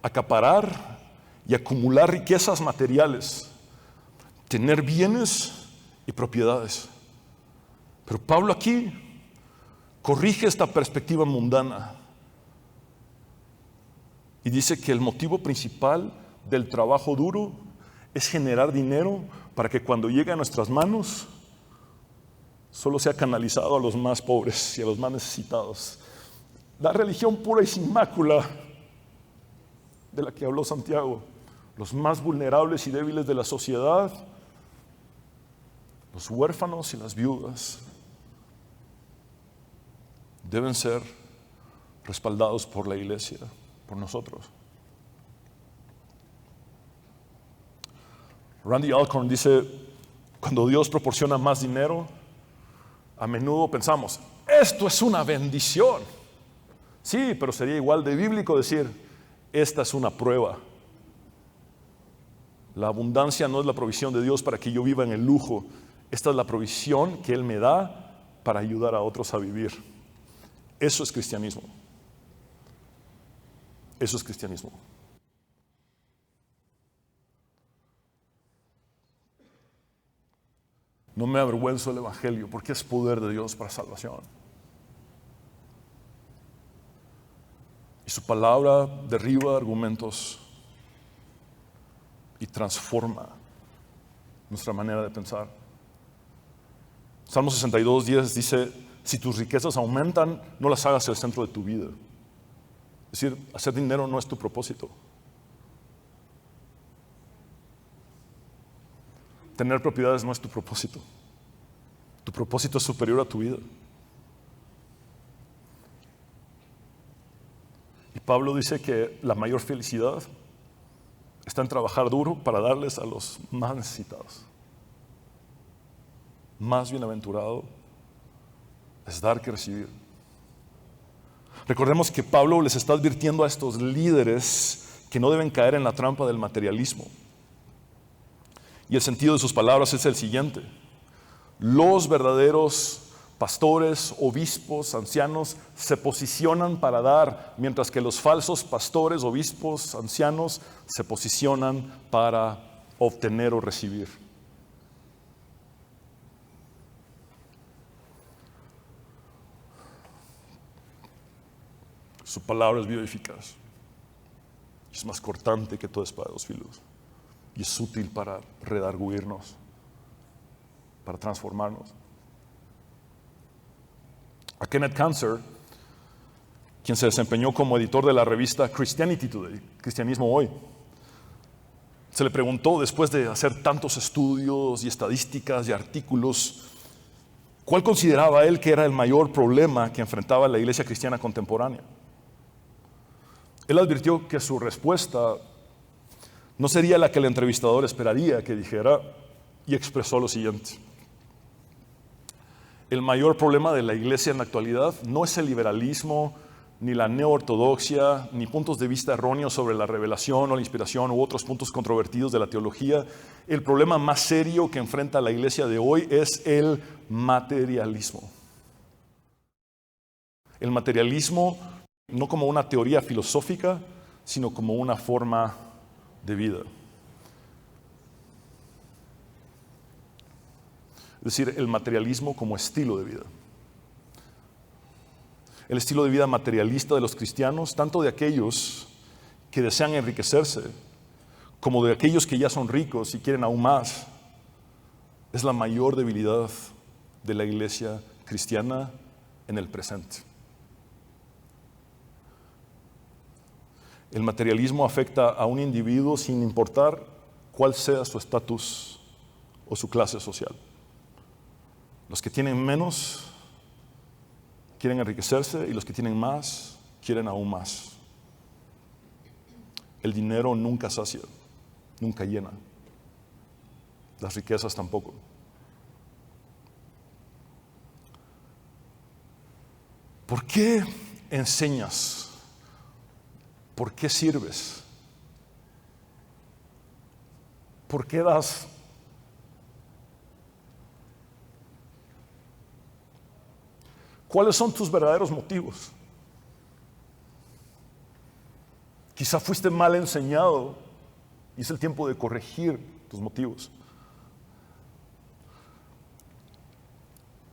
acaparar y acumular riquezas materiales, tener bienes y propiedades. Pero Pablo aquí corrige esta perspectiva mundana y dice que el motivo principal del trabajo duro es generar dinero para que cuando llegue a nuestras manos solo sea canalizado a los más pobres y a los más necesitados. La religión pura y sin mácula de la que habló Santiago, los más vulnerables y débiles de la sociedad, los huérfanos y las viudas, deben ser respaldados por la iglesia, por nosotros. Randy Alcorn dice, cuando Dios proporciona más dinero, a menudo pensamos, esto es una bendición. Sí, pero sería igual de bíblico decir, esta es una prueba. La abundancia no es la provisión de Dios para que yo viva en el lujo. Esta es la provisión que Él me da para ayudar a otros a vivir. Eso es cristianismo. Eso es cristianismo. No me avergüenzo del Evangelio porque es poder de Dios para salvación. Y su palabra derriba argumentos y transforma nuestra manera de pensar. Salmo 62:10 dice, si tus riquezas aumentan, no las hagas el centro de tu vida. Es decir, hacer dinero no es tu propósito. Tener propiedades no es tu propósito. Tu propósito es superior a tu vida. Y Pablo dice que la mayor felicidad está en trabajar duro para darles a los más necesitados. Más bienaventurado es dar que recibir. Recordemos que Pablo les está advirtiendo a estos líderes que no deben caer en la trampa del materialismo. Y el sentido de sus palabras es el siguiente: los verdaderos pastores, obispos, ancianos se posicionan para dar, mientras que los falsos pastores, obispos, ancianos se posicionan para obtener o recibir. Su palabra es viva y eficaz. Es más cortante que toda espada de dos filos. Y es útil para redarguirnos, para transformarnos. A Kenneth Cancer, quien se desempeñó como editor de la revista Christianity Today, Cristianismo Hoy, se le preguntó, después de hacer tantos estudios y estadísticas y artículos, ¿cuál consideraba él que era el mayor problema que enfrentaba la iglesia cristiana contemporánea? Él advirtió que su respuesta no sería la que el entrevistador esperaría que dijera, y expresó lo siguiente: el mayor problema de la iglesia en la actualidad no es el liberalismo, ni la neoortodoxia, ni puntos de vista erróneos sobre la revelación o la inspiración u otros puntos controvertidos de la teología. El problema más serio que enfrenta la iglesia de hoy es el materialismo. El materialismo no como una teoría filosófica, sino como una forma de vida. Es decir, el materialismo como estilo de vida. El estilo de vida materialista de los cristianos, tanto de aquellos que desean enriquecerse, como de aquellos que ya son ricos y quieren aún más, es la mayor debilidad de la iglesia cristiana en el presente. El materialismo afecta a un individuo sin importar cuál sea su estatus o su clase social. Los que tienen menos quieren enriquecerse y los que tienen más quieren aún más. El dinero nunca sacia, nunca llena. Las riquezas tampoco. ¿Por qué enseñas? ¿Por qué sirves? ¿Por qué das? ¿Cuáles son tus verdaderos motivos? Quizá fuiste mal enseñado y es el tiempo de corregir tus motivos.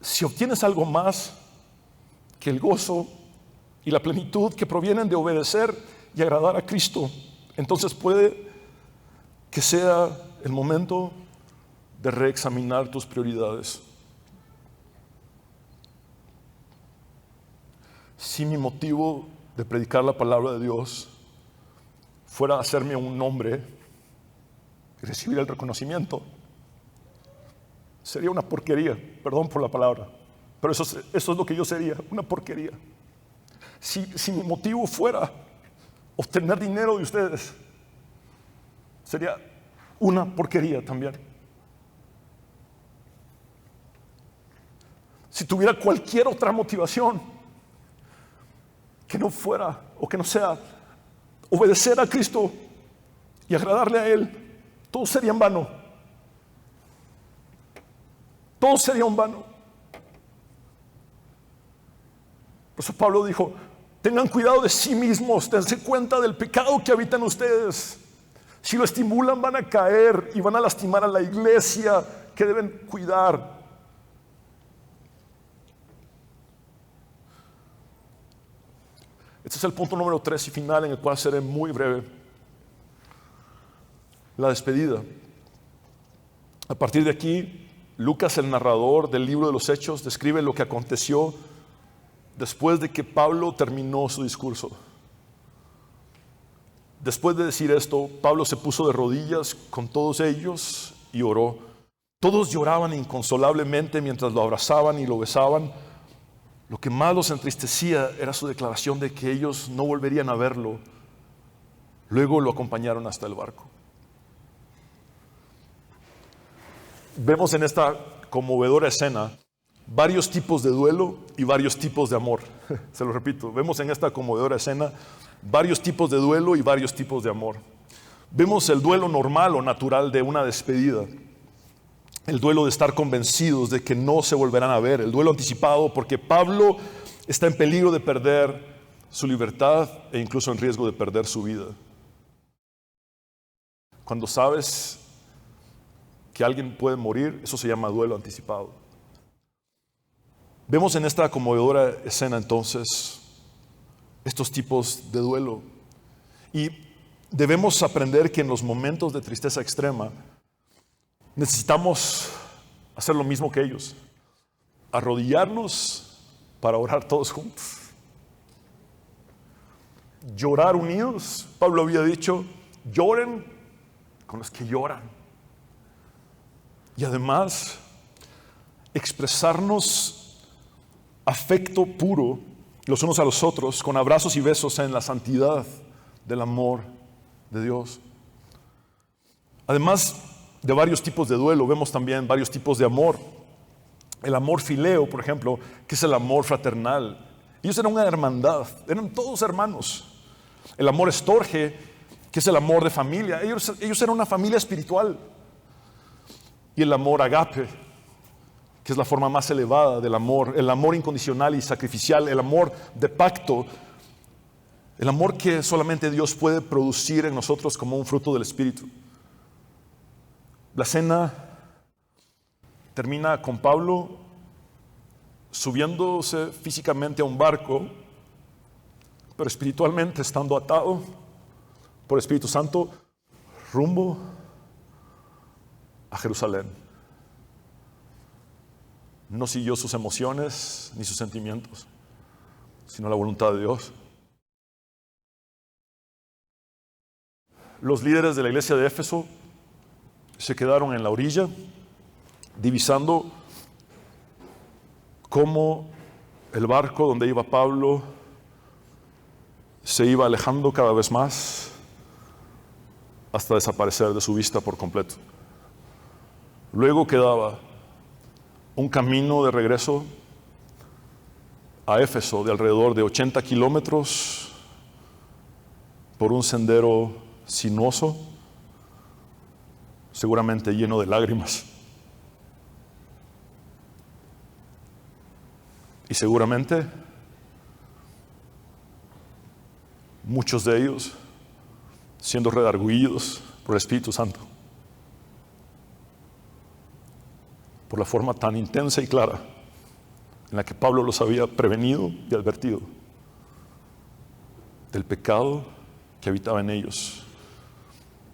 Si obtienes algo más, que el gozo y la plenitud que provienen de obedecer y agradar a Cristo, entonces puede que sea el momento de reexaminar tus prioridades. Si mi motivo de predicar la palabra de Dios fuera hacerme un nombre y recibir el reconocimiento, sería una porquería, perdón por la palabra, pero eso es lo que yo sería, una porquería. Si mi motivo fuera obtener dinero de ustedes, sería una porquería también. Si tuviera cualquier otra motivación que no fuera o que no sea obedecer a Cristo y agradarle a Él, todo sería en vano. Todo sería en vano. Por eso Pablo dijo: tengan cuidado de sí mismos, dense cuenta del pecado que habita en ustedes. Si lo estimulan, van a caer y van a lastimar a la iglesia que deben cuidar. Este es el punto número 3 y final, en el cual seré muy breve. La despedida. A partir de aquí, Lucas, el narrador del libro de los Hechos, describe lo que aconteció después de que Pablo terminó su discurso. Después de decir esto, Pablo se puso de rodillas con todos ellos y oró. Todos lloraban inconsolablemente mientras lo abrazaban y lo besaban. Lo que más los entristecía era su declaración de que ellos no volverían a verlo. Luego lo acompañaron hasta el barco. Vemos en esta conmovedora escena varios tipos de duelo y varios tipos de amor. Se lo repito, vemos en esta conmovedora escena varios tipos de duelo y varios tipos de amor. Vemos el duelo normal o natural de una despedida. El duelo de estar convencidos de que no se volverán a ver. El duelo anticipado porque Pablo está en peligro de perder su libertad e incluso en riesgo de perder su vida. Cuando sabes que alguien puede morir, eso se llama duelo anticipado. Vemos en esta conmovedora escena entonces estos tipos de duelo. Y debemos aprender que en los momentos de tristeza extrema necesitamos hacer lo mismo que ellos, arrodillarnos para orar todos juntos, llorar unidos. Pablo había dicho: lloren con los que lloran. Y además expresarnos afecto puro los unos a los otros con abrazos y besos en la santidad del amor de Dios. Además de varios tipos de duelo, vemos también varios tipos de amor. El amor fileo, por ejemplo, que es el amor fraternal. Ellos eran una hermandad, eran todos hermanos. El amor estorge, que es el amor de familia. Ellos eran una familia espiritual. Y el amor agape, que es la forma más elevada del amor, el amor incondicional y sacrificial, el amor de pacto, el amor que solamente Dios puede producir en nosotros como un fruto del Espíritu. La cena termina con Pablo subiéndose físicamente a un barco, pero espiritualmente estando atado por el Espíritu Santo rumbo a Jerusalén. No siguió sus emociones ni sus sentimientos, sino la voluntad de Dios. Los líderes de la iglesia de Éfeso se quedaron en la orilla, divisando cómo el barco donde iba Pablo se iba alejando cada vez más hasta desaparecer de su vista por completo. Luego quedaba un camino de regreso a Éfeso de alrededor de 80 kilómetros por un sendero sinuoso, seguramente lleno de lágrimas. Y seguramente muchos de ellos siendo redargüidos por el Espíritu Santo, por la forma tan intensa y clara en la que Pablo los había prevenido y advertido del pecado que habitaba en ellos,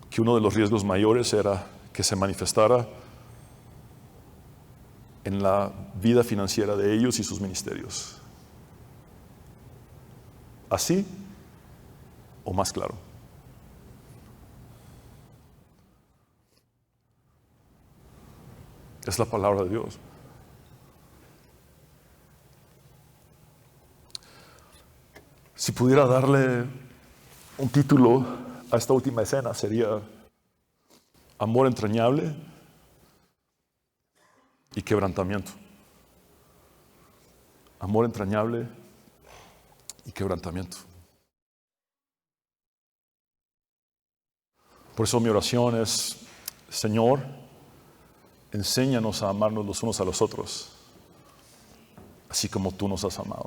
que uno de los riesgos mayores era que se manifestara en la vida financiera de ellos y sus ministerios. ¿Así o más claro? Es la palabra de Dios. Si pudiera darle un título a esta última escena, sería Amor entrañable y quebrantamiento. Amor entrañable y quebrantamiento. Por eso mi oración es: Señor, enséñanos a amarnos los unos a los otros, así como tú nos has amado.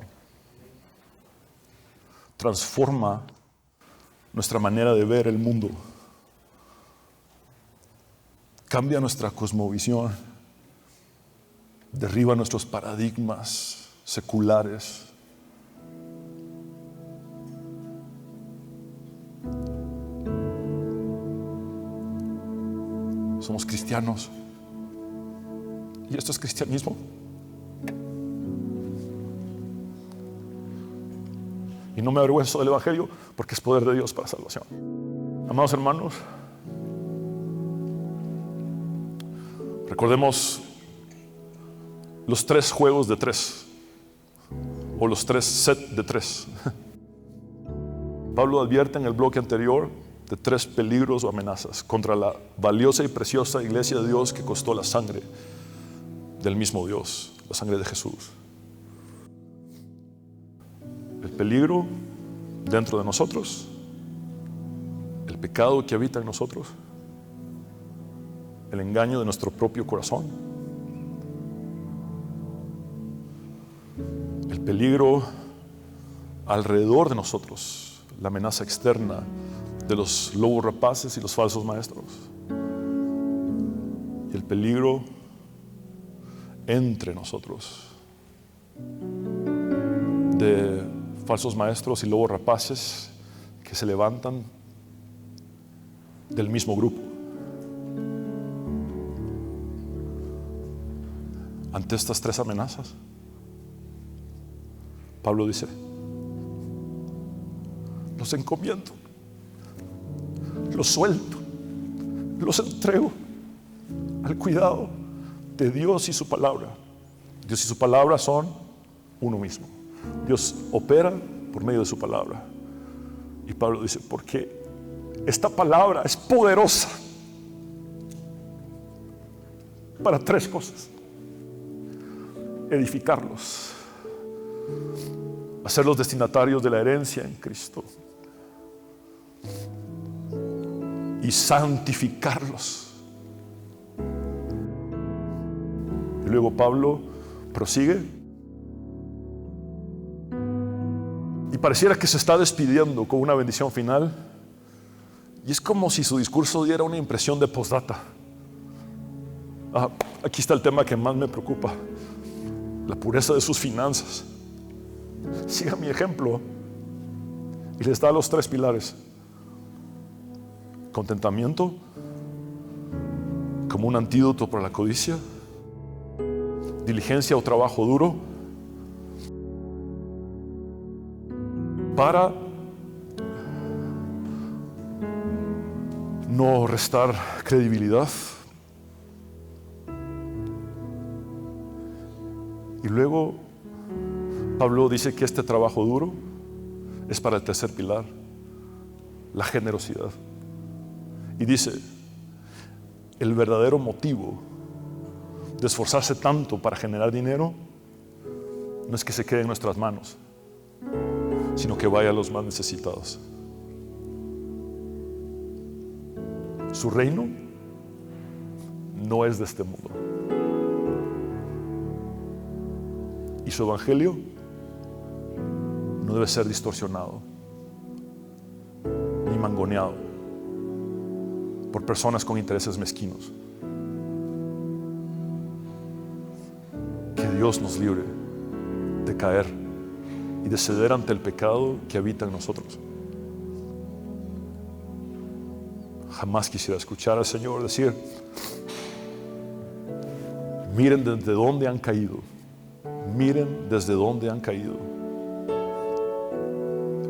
Transforma nuestra manera de ver el mundo. Cambia nuestra cosmovisión. Derriba nuestros paradigmas seculares. Somos cristianos. ¿Y esto es cristianismo? Y no me avergüenzo del Evangelio, porque es poder de Dios para salvación. Amados hermanos, recordemos los 3 juegos de 3, o los 3 sets de 3. Pablo advierte en el bloque anterior de 3 peligros o amenazas contra la valiosa y preciosa iglesia de Dios que costó la sangre del mismo Dios, la sangre de Jesús. El peligro dentro de nosotros, el pecado que habita en nosotros, el engaño de nuestro propio corazón, el peligro alrededor de nosotros, la amenaza externa de los lobos rapaces y los falsos maestros, y el peligro entre nosotros de falsos maestros y lobos rapaces que se levantan del mismo grupo. Ante estas 3 amenazas, Pablo dice: los encomiendo, los suelto, los entrego al cuidado de Dios y su palabra. Dios y su palabra son uno mismo. Dios opera por medio de su palabra. Y Pablo dice: porque esta palabra es poderosa para 3 cosas: edificarlos, hacerlos destinatarios de la herencia en Cristo, y santificarlos. Y luego Pablo prosigue y pareciera que se está despidiendo con una bendición final, y es como si su discurso diera una impresión de postdata. Aquí está el tema que más me preocupa: la pureza de sus finanzas. Siga mi ejemplo. Y les da los 3 pilares: contentamiento como un antídoto para la codicia, diligencia o trabajo duro para no restar credibilidad, y luego Pablo dice que este trabajo duro es para el 3er pilar, la generosidad. Y dice: el verdadero motivo de esforzarse tanto para generar dinero no es que se quede en nuestras manos, sino que vaya a los más necesitados. Su reino no es de este mundo, y su evangelio no debe ser distorsionado ni mangoneado por personas con intereses mezquinos. Que Dios nos libre de caer y de ceder ante el pecado que habita en nosotros. Jamás quisiera escuchar al Señor decir: miren desde dónde han caído. Miren desde dónde han caído.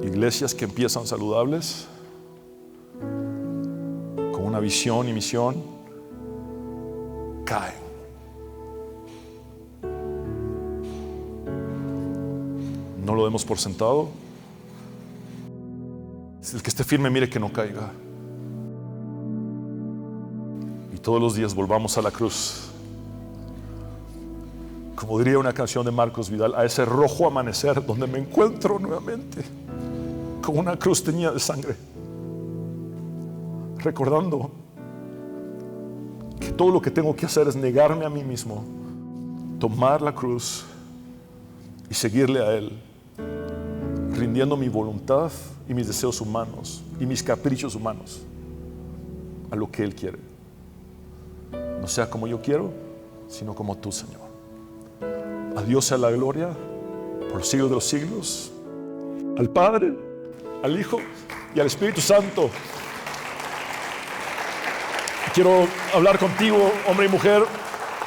Iglesias que empiezan saludables, con una visión y misión, caen. No lo demos por sentado. El que esté firme, mire que no caiga. Y todos los días volvamos a la cruz. Como diría una canción de Marcos Vidal, a ese rojo amanecer donde me encuentro nuevamente con una cruz teñida de sangre, recordando que todo lo que tengo que hacer es negarme a mí mismo, tomar la cruz y seguirle a Él, rindiendo mi voluntad y mis deseos humanos y mis caprichos humanos a lo que Él quiere. No sea como yo quiero, sino como tú, Señor. A Dios sea la gloria por los siglos de los siglos. Al Padre, al Hijo y al Espíritu Santo. Quiero hablar contigo, hombre y mujer,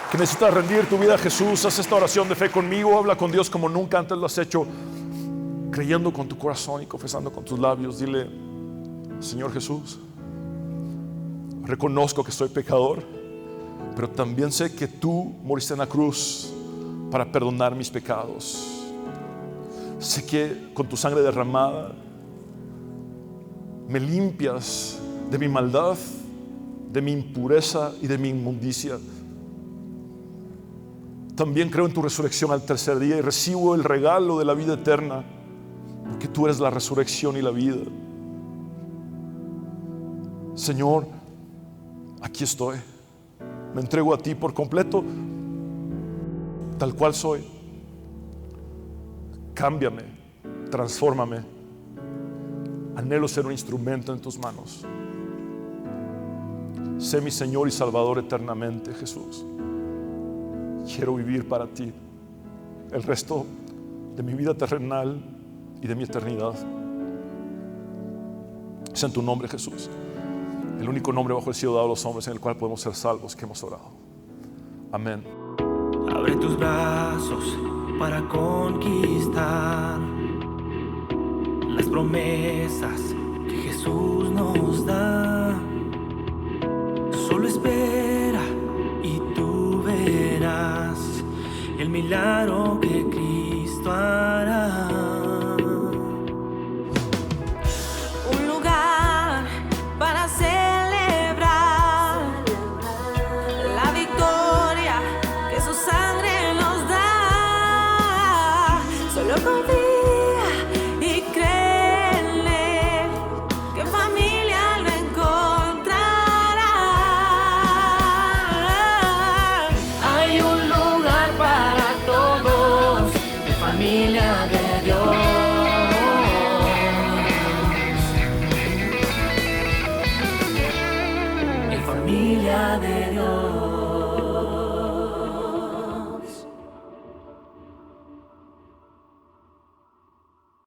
que necesitas rendir tu vida a Jesús. Haz esta oración de fe conmigo. Habla con Dios como nunca antes lo has hecho, creyendo con tu corazón y confesando con tus labios. Dile: Señor Jesús, reconozco que soy pecador, pero también sé que tú moriste en la cruz para perdonar mis pecados. Sé que con tu sangre derramada me limpias de mi maldad, de mi impureza y de mi inmundicia. También creo en tu resurrección al tercer día y recibo el regalo de la vida eterna, porque tú eres la resurrección y la vida. Señor, aquí estoy. Me entrego a ti por completo, tal cual soy. Cámbiame, transfórmame. Anhelo ser un instrumento en tus manos. Sé mi Señor y Salvador eternamente, Jesús. Quiero vivir para ti el resto de mi vida terrenal y de mi eternidad. Es en tu nombre, Jesús, el único nombre bajo el cielo dado a los hombres, en el cual podemos ser salvos, que hemos orado. Amén. Abre tus brazos para conquistar las promesas que Jesús nos da. Solo espera y tú verás el milagro que Cristo hará. Un lugar para celebrar la victoria que su sangre nos da. Solo confía y créele que familia lo encontrará. Hay un lugar para todos, de familia de Dios. En familia de Dios.